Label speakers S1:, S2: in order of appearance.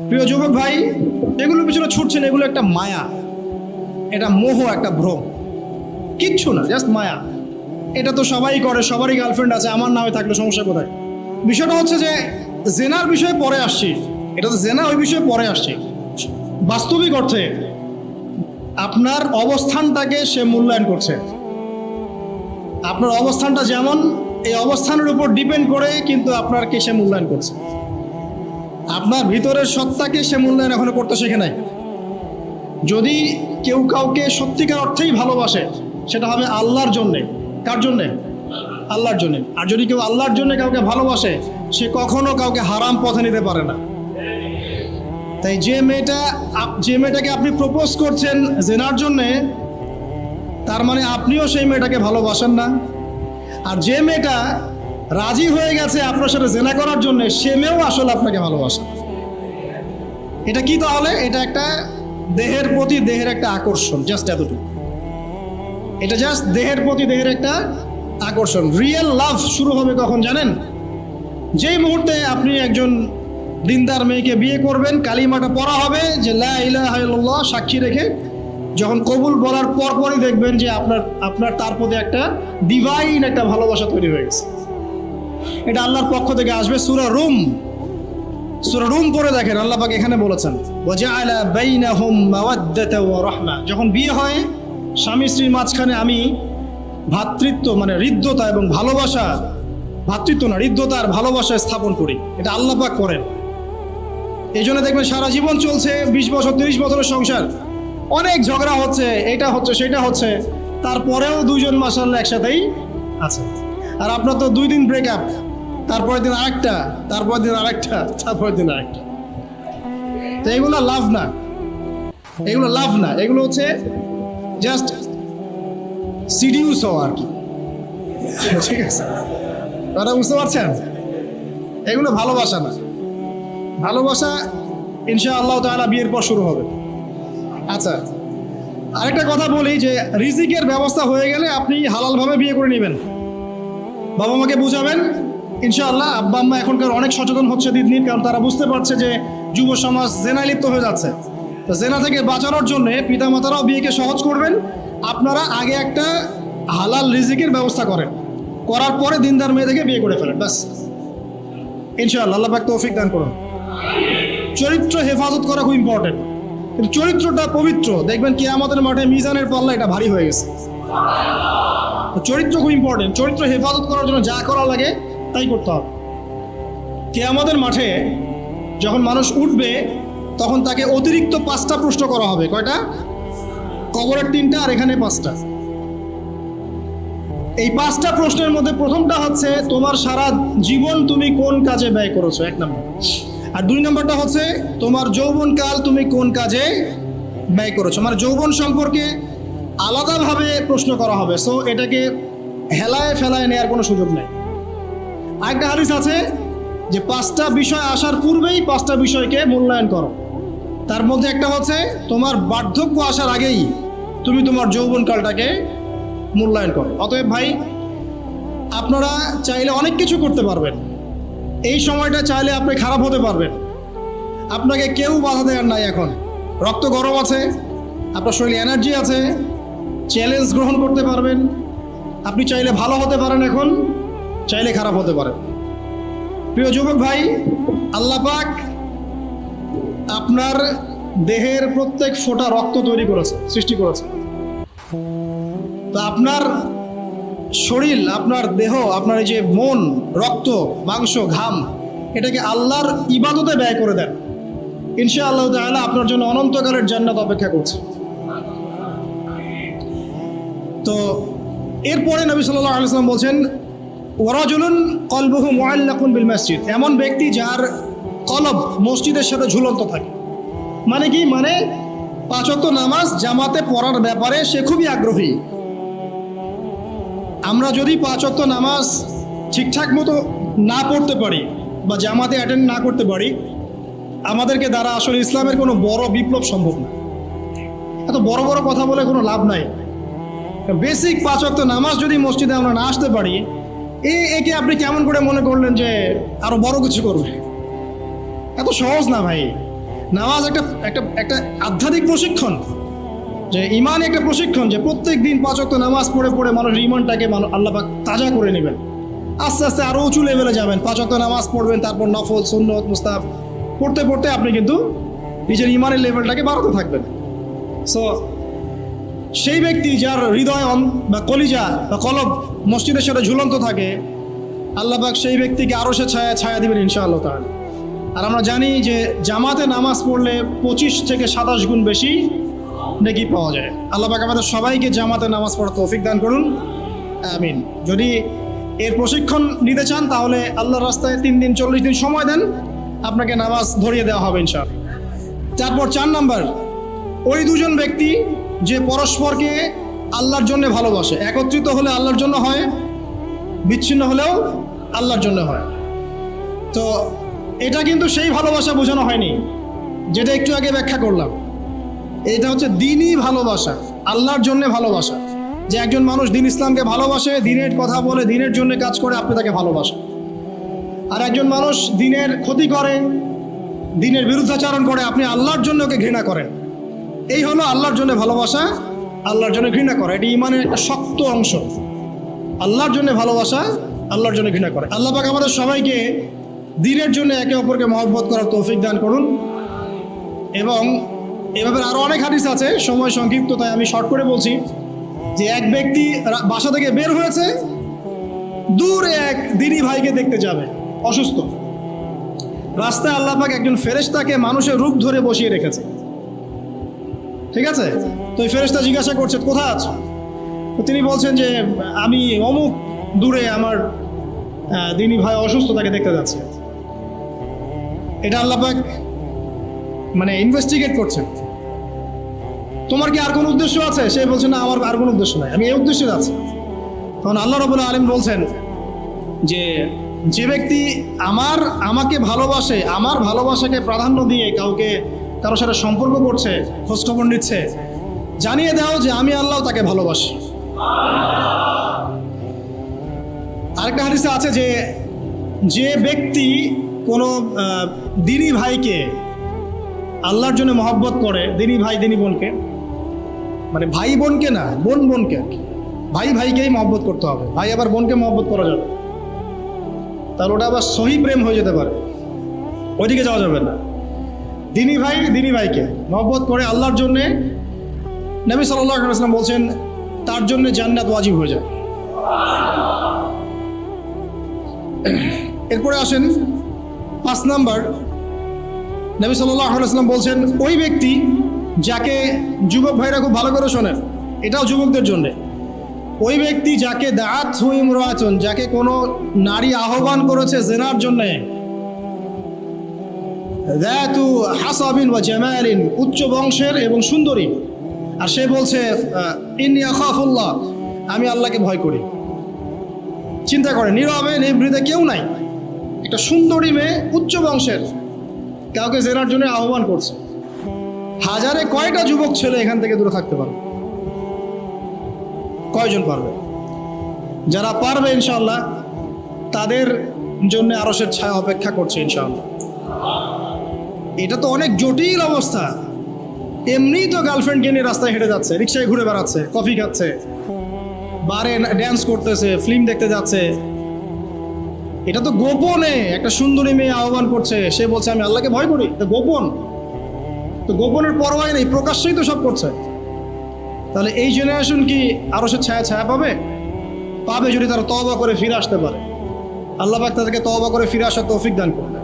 S1: প্রিয় যুবক ভাই, এগুলোর পিছনে ছুটছেন, এগুলো একটা মায়া, এটা মোহ, একটা ভ্রম, কিচ্ছু না, জাস্ট মায়া। এটা তো সবাই করে, সবারই গার্লফ্রেন্ড আছে, আমার নামে থাকলে সমস্যা কোথায়? বিষয়টা হচ্ছে যে জেনার বিষয়ে পরে আসছি, এটা তো জেনা, ওই বিষয়ে পরে আসছি। বাস্তবিক অর্থে আপনার অবস্থানটাকে সে মূল্যায়ন করছে। আপনার অবস্থানটা যেমন, এই অবস্থানের উপর ডিপেন্ড করে কিন্তু আপনারকে সে মূল্যায়ন করছে। আপনার ভিতরের সত্তাকে সে মূল্যায়ন এখনো করতে শেখে নাই। যদি কেউ কাউকে সত্যিকার অর্থেই ভালোবাসে, সেটা হবে আল্লাহর জন্যে। কার জন্যে? আল্লাহর জন্যে। আর যদি কেউ আল্লাহর জন্যে কাউকে ভালোবাসে, সে কখনো কাউকে হারাম পথে নিতে পারে না। তাই যে মেয়েটাকে আপনি প্রপোজ করছেন জেনার জন্যে, তার মানে আপনিও সেই মেয়েটাকে ভালোবাসেন না। আর যে মেয়েটা রাজি হয়ে গেছে আপনার সাথে জেনা করার জন্য, সে মেয়েও আসলে আপনাকে ভালোবাসে। এটা কি তাহলে? এটা একটা দেহের প্রতি দেহের একটা আকর্ষণ, জাস্ট এতটুকু। এটা জাস্ট দেহের প্রতি দেহের একটা আকর্ষণ। রিয়েল লাভ শুরু হবে কখন জানেন? যেই মুহূর্তে আপনি একজন দিনদার মেয়েকে বিয়ে করবেন, কালিমাটা পড়া হবে যে লা ইলাহা ইল্লাল্লাহ সাক্ষী রেখে, যখন কবুল বলার পরপরই দেখবেন যে আপনার তার প্রতি একটা ডিভাইন একটা ভালোবাসা তৈরি হয়ে গেছে। এটা আল্লাহর পক্ষ থেকে আসবে। সূরা রুম পড়ে দেখেন, আল্লাহ পাক এখানে বলেছেন ওয়াজআলা বাইনাহুম মাওয়াদ্দাতা ওয়া রাহমা। যখন বিয়ে হয়, স্বামী স্ত্রীর মাঝখানে আমি ভ্রাতৃত্ব, মানে হৃদ্যতা এবং ভালোবাসা, ভ্রাতৃত্ব না, হৃদ্যতা আর ভালোবাসা স্থাপন করি। এটা আল্লাহ পাক করেন। এই জন্য দেখবেন সারা জীবন চলছে, 20 বছর 30 বছরের সংসার, অনেক ঝগড়া হচ্ছে, এটা হচ্ছে সেটা হচ্ছে, তারপরেও দুইজন মাশাআল্লাহ একসাথেই আছে। আর আপনার তো 2 দিন ব্রেকআপ, তারপরের দিন আরেকটা, তারপরের দিন আরেকটা, তারপরের দিন আরেকটা। তো এগুলো লাভ না, এগুলো লাভ না, এগুলো হচ্ছে জাস্ট সিডিউস হওয়া আর কি। ঠিক আছে, কথা বুঝতে পারছেন? এগুলো ভালোবাসা না। ভালোবাসা ইনশাআল্লাহ তাআলা বিয়ের পর শুরু হবে। আচ্ছা, আরেকটা কথা বলি যে রিজিকের ব্যবস্থা হয়ে গেলে আপনি হালালভাবে বিয়ে করে নেবেন, বাবা মাকে বুঝাবেন। ইনশাআল্লাহ আব্বা আম্মা এখনকার অনেক সচেতন হচ্ছে দিন দিন, কারণ তারা বুঝতে পারছে যে যুব সমাজ জেনায় লিপ্ত হয়ে যাচ্ছে। তো জেনা থেকে বাঁচানোর জন্য পিতামাতারাও বিয়েকে সহজ করবেন। আপনারা আগে একটা হালাল রিজিকের ব্যবস্থা করেন, করার পরে দিনদার মেয়ে থেকে বিয়ে করে ফেলেন, ব্যাস। ইনশাআল্লাহ আল্লাহ পাক তৌফিক দান করুন। চরিত্র হেফাজত করা খুব ইম্পর্টেন্ট, কিন্তু চরিত্রটা পবিত্র, দেখবেন কিয়ামতের মাঠে মিজানের পাল্লা এটা ভারী হয়ে গেছে। চরিত্র খুব ইম্পর্টেন্ট। চরিত্র হেফাজত করার জন্য যা করা লাগে তাই করতে হবে। কিয়ামতের মাঠে যখন মানুষ উঠবে, তখন তাকে অতিরিক্ত 5টা প্রশ্ন করা হবে। কয়টা? কবরের 3টা আর এখানে 5টা। এই 5টা প্রশ্নের মধ্যে প্রথমটা হচ্ছে তোমার সারা জীবন তুমি কোন কাজে ব্যয় করেছো, 1 নম্বর। আর 2 নম্বরটা হচ্ছে তোমার যৌবনকাল তুমি কোন কাজে ব্যয় করেছো। মানে যৌবন সম্পর্কে আলাদাভাবে প্রশ্ন করা হবে। সো এটাকে হেলায় ফেলায় নেওয়ার কোনো সুযোগ নেই। আরেকটা হাদিস আছে যে 5টা বিষয় আসার পূর্বেই 5টা বিষয়কে মূল্যায়ন করো। তার মধ্যে একটা হচ্ছে তোমার বার্ধক্য আসার আগেই তুমি তোমার যৌবনকালটাকে মূল্যায়ন করো। অতএব ভাই, আপনারা চাইলে অনেক কিছু করতে পারবেন। এই সময়টা চাইলে আপনি খারাপ হতে পারবেন, আপনাকে কেউ বাধা দেওয়ার নাই। এখন রক্ত গরম আছে, আপনার শরীরে এনার্জি আছে, চ্যালেঞ্জ গ্রহণ করতে পারবেন। আপনি চাইলে ভালো হতে পারেন, এখন চাইলে খারাপ হতে পারেন। প্রিয় যুবক ভাই, আল্লাহ পাক আপনার দেহের প্রত্যেক ফোঁটা রক্ত তৈরি করেছে, সৃষ্টি করেছে। তো আপনার শরীর, আপনার দেহ, আপনার এই যে মন, রক্ত, মাংস, ঘাম, এটাকে আল্লাহর ইবাদতে ব্যয় করে দেন। ইনশাআল্লাহ তাআলা আপনার জন্য অনন্তকালের জান্নাত অপেক্ষা করছে। তো এরপরে নবী সাল্লাল্লাহু আলাইহি ওয়াসাল্লাম বলছেন ওয়ারাজুলুন কলবুহু মুআল্লাকুন বিল মসজিদ। এমন ব্যক্তি যার কলব মসজিদের সাথে ঝুলন্ত থাকে। মানে কি? মানে 5 ওয়াক্ত নামাজ জামাতে পড়ার ব্যাপারে সে খুবই আগ্রহী। আমরা যদি 5 ওয়াক্ত নামাজ ঠিকঠাক মতো না পড়তে পারি বা জামাতে অ্যাটেন্ড না করতে পারি, আমাদেরকে দ্বারা আসলে ইসলামের কোনো বড় বিপ্লব সম্ভব না। এত বড় বড় কথা বলে কোনো লাভ নাই। বেসিক 5 ওয়াক্ত নামাজ যদি মসজিদে আমরা না আসতে পারি, একে আপনি কেমন করে মনে করলেন যে আরো বড় কিছু করবে? এত সহজ না ভাই। নামাজ একটা একটা একটা আধ্যাত্মিক প্রশিক্ষণ, যে ইমান একটা প্রশিক্ষণ, যে প্রত্যেক দিন 5 ওয়াক্ত নামাজ পড়ে পড়ে মানুষের ইমানটাকে আল্লাহ পাক তাজা করে নেবেন। আস্তে আস্তে আরও উঁচু লেভেলে যাবেন, 5 ওয়াক্ত নামাজ পড়বেন, তারপর নফল সুন্নত মুস্তাহাব পড়তে পড়তে আপনি কিন্তু নিজের ইমানের লেভেলটাকে বাড়াতে থাকবেন। সো সেই ব্যক্তি যার হৃদয় বা কলিজা বা কলব মসজিদের সাথে ঝুলন্ত থাকে, আল্লাহ পাক সেই ব্যক্তিকে আরও সে ছায়া দিবেন ইনশাআল্লাহ তাআলা। আর আমরা জানি যে জামাতে নামাজ পড়লে 25 থেকে 27 গুণ বেশি নেকি পাওয়া যায়। আল্লাহ পাক আমাদের সবাইকে জামাতে নামাজ পড়ার তৌফিক দান করুন, আমিন। যদি এর প্রশিক্ষণ নিতে চান তাহলে আল্লাহর রাস্তায় 3 দিন 40 দিন সময় দেন, আপনাকে নামাজ ধরিয়ে দেওয়া হবে ইনশাআল্লাহ। তারপর 4 নাম্বার, ওই দুজন ব্যক্তি যে পরস্পরকে আল্লাহর জন্য ভালোবাসে, একত্রিত হলে আল্লাহর জন্য হয়, বিচ্ছিন্ন হলেও আল্লাহর জন্য হয়। তো এটা কিন্তু সেই ভালোবাসা বোঝানো হয়নি যেটা একটু আগে ব্যাখ্যা করলাম। এটা হচ্ছে দ্বীনি ভালোবাসা, আল্লাহর জন্য ভালোবাসা। যে একজন মানুষ দ্বীন ইসলামকে ভালোবাসে, দ্বীনের কথা বলে, দ্বীনের জন্য কাজ করে, আপনি তাকে ভালোবাসেন। আর একজন মানুষ দ্বীনের ক্ষতি করে, দ্বীনের বিরুদ্ধাচারণ করে, আপনি আল্লাহর জন্য ওকে ঘৃণা করেন। এই হলো আল্লাহর জন্য ভালোবাসা, আল্লাহর জন্য ঘৃণা করা। এটি ইমানের একটা শক্ত অংশ। আল্লাহর জন্য ভালোবাসা, আল্লাহর জন্য ঘৃণা করে। আল্লাহ পাক আমাদের সবাইকে দ্বীনের জন্য একে অপরকে মহব্বত করার তৌফিক দান করুন। এবং এভাবে আরও অনেক হাদিস আছে, সময় সংক্ষিপ্ত তাই আমি শর্ট করে বলছি। যে এক ব্যক্তি বাসা থেকে বের হয়েছে, দূরে এক দ্বীনি ভাইকে দেখতে যাবে, অসুস্থ। রাস্তায় আল্লাহ পাক একজন ফেরেশতাকে মানুষের রূপ ধরে বসিয়ে রেখেছে, ঠিক আছে? তো এই ফেরেশতা জিজ্ঞাসা করছে, কোথায় আছো? তো তিনি বলছেন যে আমি অমুক দূরে আমার দ্বীনি ভাই অসুস্থ, তাকে দেখতে যাচ্ছি। এটা আল্লাহ পাক মানে ইনভেস্টিগেট করছেন, তোমার কি আর কোনো উদ্দেশ্য আছে? সে বলছে না, আমার আর কোনো উদ্দেশ্য নাই, আমি এই উদ্দেশ্যে যাচ্ছি। তখন আল্লাহ রাব্বুল আলামিন বলছেন যে যে ব্যক্তি আমাকে ভালোবাসে, আমার ভালোবাসাকে প্রাধান্য দিয়ে কারোর সাথে সম্পর্ক করছে, খোঁজখবর নিচ্ছে, জানিয়ে দাও যে আমি আল্লাহ তাকে ভালোবাসি। আরেকটা হাদিসে আছে যে যে ব্যক্তি কোনো দ্বীনি ভাইকে আল্লাহর জন্য মহব্বত করে, দ্বীনি ভাই দ্বীনি বোনকে, মানে ভাই বোনকে না, বোন বোনকে, ভাই ভাইকেই মহব্বত করতে হবে, ভাই আবার বোনকে মহব্বত করা যাবে, তাহলে ওটা আবার সহি প্রেম হয়ে যেতে পারে, ওইদিকে যাওয়া যাবে না। দ্বীনি ভাই দ্বীনি ভাইকে মহব্বত করে আল্লাহর জন্যে, নবী সাল্লাল্লাহু আলাইহি ওয়াসাল্লাম বলছেন তার জন্য জান্নাত ওয়াজিব হয়ে যায়। এরপরে আসেন 5 নাম্বার, নবী সাল্লাল্লাহু আলাইহি ওয়াসাল্লাম বলছেন ওই ব্যক্তি যাকে, যুবক ভাইরা খুব ভালো করে শোনেন, এটাও যুবকদের জন্য, ওই ব্যক্তি যাকে দাআত ইমরাআতুন, যাকে কোনো নারী আহ্বান করেছে জিনার জন্য, যাতু হাসাবিন ওয়া জামালিন, উচ্চ বংশের এবং সুন্দরী, আর সে বলছে ইন্নী আখাফুল্লাহ, আমি আল্লাহকে ভয় করি। চিন্তা করে, নীরবে নিভৃতে কেউ নাই, একটা সুন্দরী মেয়ে উচ্চ বংশের কাউকে জেনার জন্য আহ্বান করছে। হাজারে কয়টা যুবক ছেলে এখান থেকে দূরে থাকতে পারবে? কয়জন পারবে? যারা পারবে ইনশাআল্লাহ তাদের জন্য আরশের ছায়া অপেক্ষা করছে ইনশাআল্লাহ। এটা তো অনেক জটিল অবস্থা। এমনি তো গার্লফ্রেন্ডকে নিয়ে রাস্তায় হেঁটে যাচ্ছে, রিক্সায় ঘুরে বেড়াচ্ছে, কফি খাচ্ছে, বারে ড্যান্স করতেছে, ফিল্ম দেখতে যাচ্ছে, এটা তো গোপনে একটা সুন্দরী মেয়ে আহ্বান করছে, সে বলছে আমি আল্লাহকে ভয় করি, এটা গোপন। তো গোপনের পরোয়াই নেই, প্রকাশ্যেই তো সব করছে। তাহলে এই জেনারেশন কি আরো সে ছায়া পাবে? পাবে যদি তারা তওবা করে ফিরে আসতে পারে। আল্লাহ পাক তাদেরকে তওবা করে ফিরে আসার তৌফিক দান করবে।